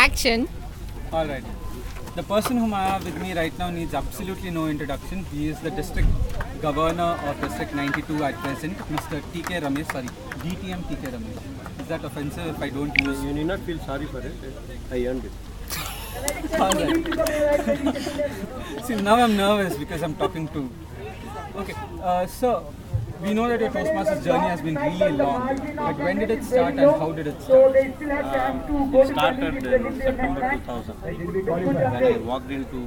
action. All right. The person whom I have with me right now needs absolutely no introduction. He is the district governor of District 92 at present, Mr. TK Ramesh. Sorry, DTM TK Ramesh. Is that offensive if I don't use? You need not feel sorry for it. I earned it. All right. See, now I'm nervous because I'm talking to. Okay, so we know that your Toastmasters journey has been really long. But when did it start and how did it start? It started in September 2000 when I walked into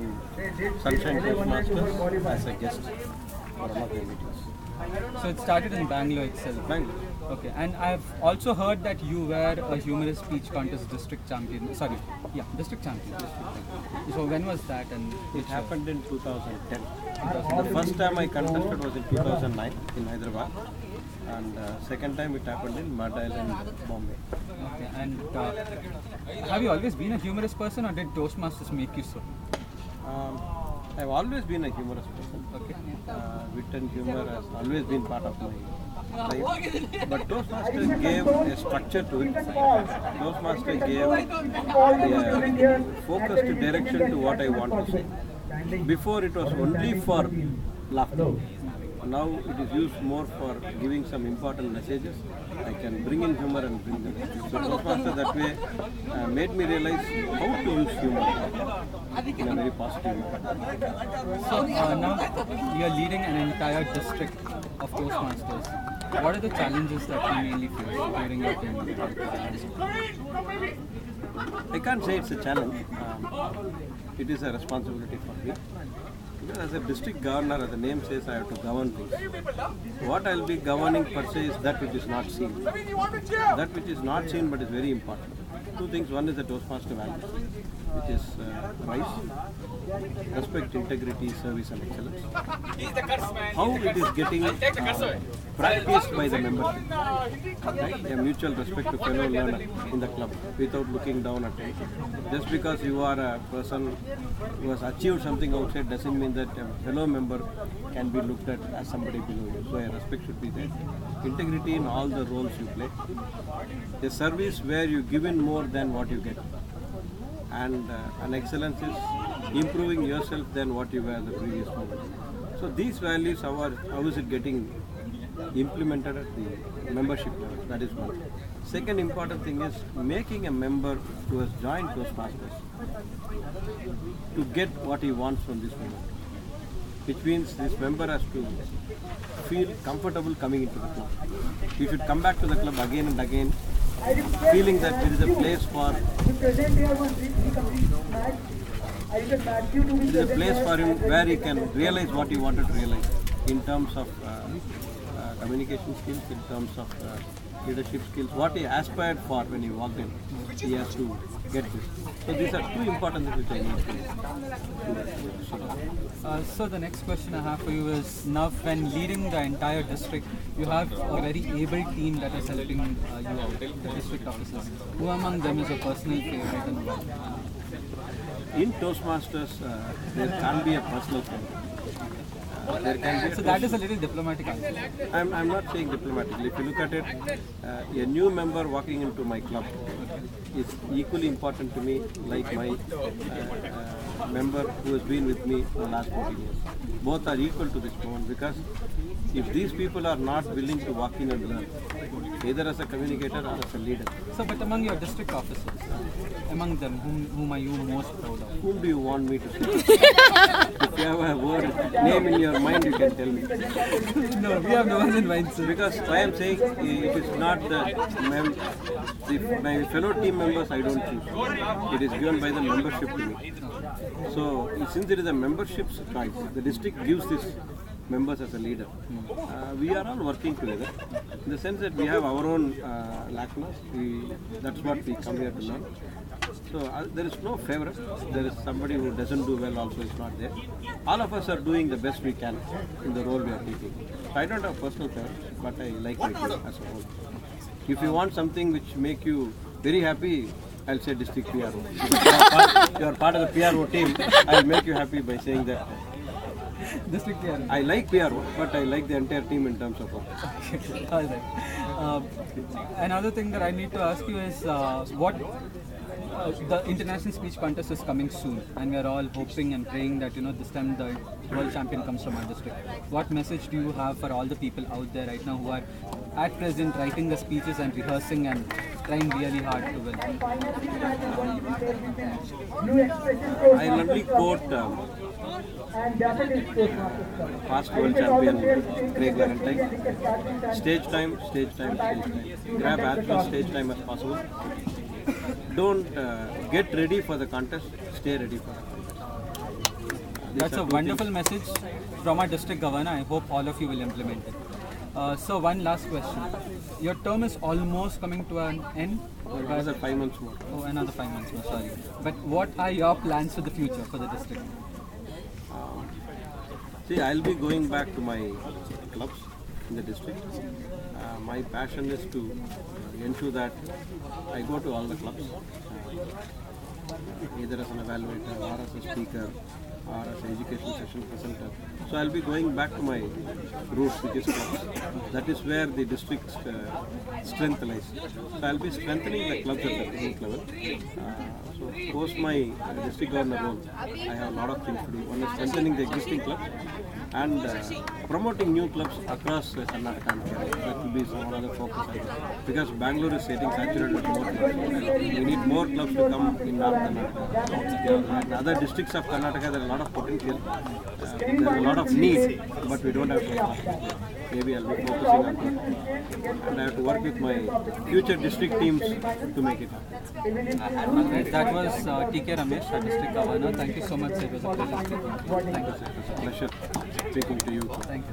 Sunshine Toastmasters as a guest for one of the meetings. So it started in Bangalore itself. Bangalore. Okay, and I've also heard that you were a humorous speech contest district champion. Sorry, yeah, district champion. So when was that? And It happened in 2010. The first time I contested was in 2009 in Hyderabad, and second time it happened in Mud Island, Bombay. Okay, and have you always been a humorous person, or did Toastmasters make you so? I've always been a humorous person. Okay. Wit and humor has always been part of my life. But Toastmasters gave a structure to it. Toastmasters gave a focused direction to what I want to say. Before it was only for laughter. Now it is used more for giving some important messages. I can bring in humor and bring them. So Toastmasters that way made me realize how to use humor in a very positive way. So now you're leading an entire district of Toastmasters. What are the challenges that you mainly face during your tenure? I can't say it's a challenge. It is a responsibility for me. Because as a district governor, as the name says, I have to govern things. What I'll be governing per se is that which is not seen. That which is not seen but is very important. Two things. One is the Toastmaster values, which is rice, respect, integrity, service and excellence. How it is getting practiced by the membership. Right? A mutual respect to fellow learner in the club without looking down at it. Just because you are a person who has achieved something outside doesn't mean that a fellow member can be looked at as somebody below you. So a respect should be there. Integrity in all the roles you play. A service where you give in more than what you get. And an excellence is improving yourself than what you were the previous moment. So these values, how is it getting implemented at the membership level? That is one. Second important thing is making a member who has joined Toastmasters to get what he wants from this moment. Which means this member has to feel comfortable coming into the club. You should come back to the club again and again, feeling that there is a place for him where he can realize what he wanted to realize in terms of communication skills, in terms of leadership skills, what he aspired for when he walked in. He has to get this. So these are two important things which I need to. So the next question I have for you is, now when leading the entire district, you have a very able team that is helping you out, the district officers. Who among them is a personal favorite and why? In Toastmasters, there can't be a personal favorite. So that is a little diplomatic answer. I'm not saying diplomatically. If you look at it, a new member walking into my club is equally important to me like my member who has been with me for the last 14 years. Both are equal to this moment because if these people are not willing to walk in and learn, either as a communicator or as a leader. So, but among your district officers, among them, whom are you most proud of? Whom do you want me to say? If you have a word, name in your mind, you can tell me. No, we have no one in mind, sir. Because I am saying it is not my fellow team members I don't choose. It is given by the membership to me. So since it is a membership's choice, the district gives this members as a leader. We are all working together in the sense that we have our own lacunas. That's what we come here to learn. So there is no favorite. There is somebody who doesn't do well also is not there. All of us are doing the best we can in the role we are taking. So I don't have personal favorite, but I like my team as a whole. If you want something which make you very happy, I'll say district PRO. If you are part of the PRO team, I'll make you happy by saying that. District PRO. I like PRO, but I like the entire team in terms of work. All right. Another thing that I need to ask you is what the international speech contest is coming soon, and we are all hoping and praying that this time the world champion comes from our district. What message do you have for all the people out there right now who are at present writing the speeches and rehearsing and trying really hard to win? I'll only quote past world champion Craig Valentine. Stage time, stage time, stage time. Grab as much stage time as possible. Don't get ready for the contest, stay ready for the contest. That's a wonderful message from our district governor. I hope all of you will implement it. So one last question. Your term is almost coming to an end. Another 5 months more. Oh, another 5 months more, sorry. But what are your plans for the future for the district? See, I'll be going back to my clubs in the district. My passion is to ensure that I go to all the clubs, either as an evaluator or as a speaker or as an education session presenter. So I'll be going back to my roots, which is clubs. That is where the district's strength lies. So I'll be strengthening the clubs at the youth level. So post my district governor role, I have a lot of things to do. One is strengthening the existing clubs and promoting new clubs across Karnataka and Kerala. That will be some other focus area. Because Bangalore is getting saturated with more clubs. We need more clubs to come in North Karnataka. In other districts of Karnataka, there is a lot of potential. There is a lot of need, but we don't have clubs. Maybe I'll be focusing on that. And I have to work with my future district teams to make it happen. That was TK Ramesh, our district governor. Thank you so much, sir. It was a pleasure speaking to you. Thank you, sir. It was a pleasure speaking to you. Thank you.